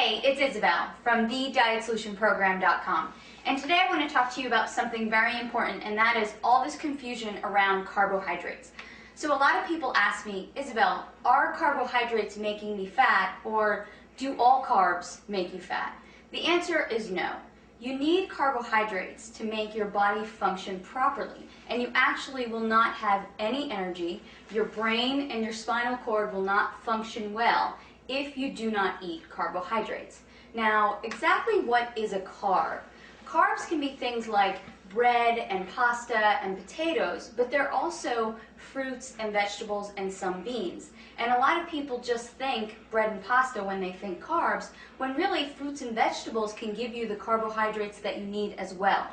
Hey, it's Isabel from thedietsolutionprogram.com, and today I want to talk to you about something very important, and that is all this confusion around carbohydrates. So a lot of people ask me, Isabel, are carbohydrates making me fat, or do all carbs make you fat? The answer is no. You need carbohydrates to make your body function properly, and you actually will not have any energy. Your brain and your spinal cord will not function well if you do not eat carbohydrates. Now, exactly what is a carb? Carbs can be things like bread and pasta and potatoes, but they're also fruits and vegetables and some beans. And a lot of people just think bread and pasta when they think carbs, when really fruits and vegetables can give you the carbohydrates that you need as well.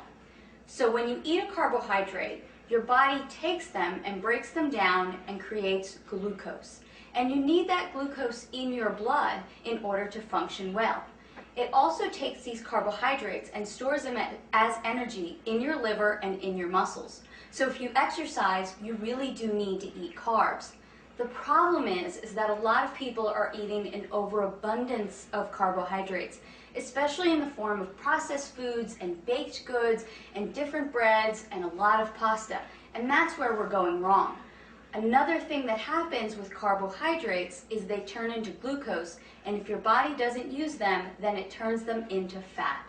So when you eat a carbohydrate, your body takes them and breaks them down and creates glucose. And you need that glucose in your blood in order to function well. It also takes these carbohydrates and stores them as energy in your liver and in your muscles. So if you exercise, you really do need to eat carbs. The problem is that a lot of people are eating an overabundance of carbohydrates, especially in the form of processed foods and baked goods and different breads and a lot of pasta. And that's where we're going wrong. Another thing that happens with carbohydrates is they turn into glucose, and if your body doesn't use them, then it turns them into fat.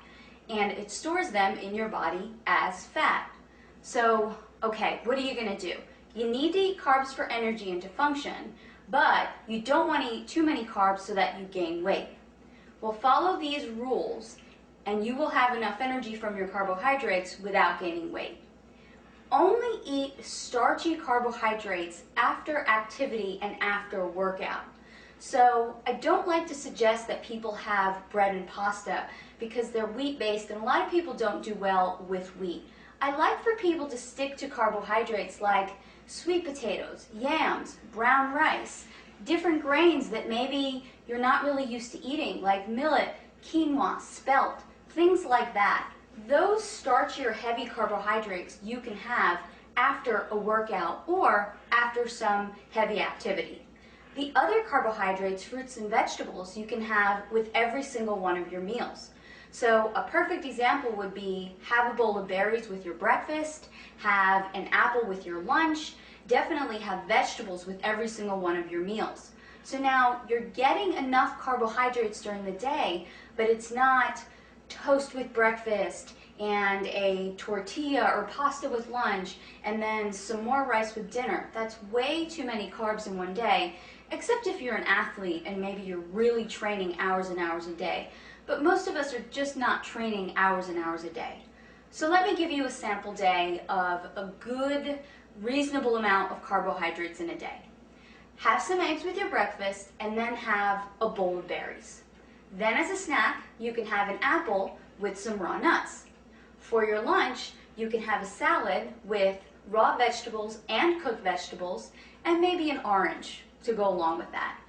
And it stores them in your body as fat. So, okay, what are you going to do? You need to eat carbs for energy and to function, but you don't want to eat too many carbs so that you gain weight. Well, follow these rules, and you will have enough energy from your carbohydrates without gaining weight. Only eat starchy carbohydrates after activity and after workout. So I don't like to suggest that people have bread and pasta because they're wheat-based, and a lot of people don't do well with wheat. I like for people to stick to carbohydrates like sweet potatoes, yams, brown rice, different grains that maybe you're not really used to eating, like millet, quinoa, spelt, things like that. Those starchy or heavy carbohydrates you can have after a workout or after some heavy activity. The other carbohydrates, fruits and vegetables, you can have with every single one of your meals. So a perfect example would be have a bowl of berries with your breakfast, have an apple with your lunch, definitely have vegetables with every single one of your meals. So now you're getting enough carbohydrates during the day, but it's not toast with breakfast and a tortilla or pasta with lunch and then some more rice with dinner. That's way too many carbs in one day, except if you're an athlete and maybe you're really training hours and hours a day. But most of us are just not training hours and hours a day. So let me give you a sample day of a good, reasonable amount of carbohydrates in a day. Have some eggs with your breakfast and then have a bowl of berries. Then as a snack, you can have an apple with some raw nuts. For your lunch, you can have a salad with raw vegetables and cooked vegetables and maybe an orange to go along with that.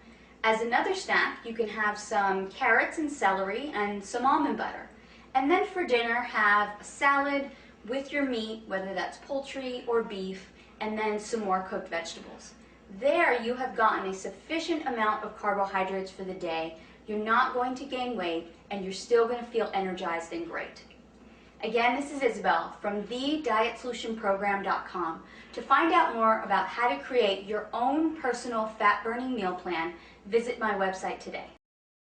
As another snack, you can have some carrots and celery and some almond butter. And then for dinner, have a salad with your meat, whether that's poultry or beef, and then some more cooked vegetables. There you have gotten a sufficient amount of carbohydrates for the day. You're not going to gain weight, and you're still going to feel energized and great. Again, this is Isabel from thedietsolutionprogram.com. To find out more about how to create your own personal fat-burning meal plan, visit my website today.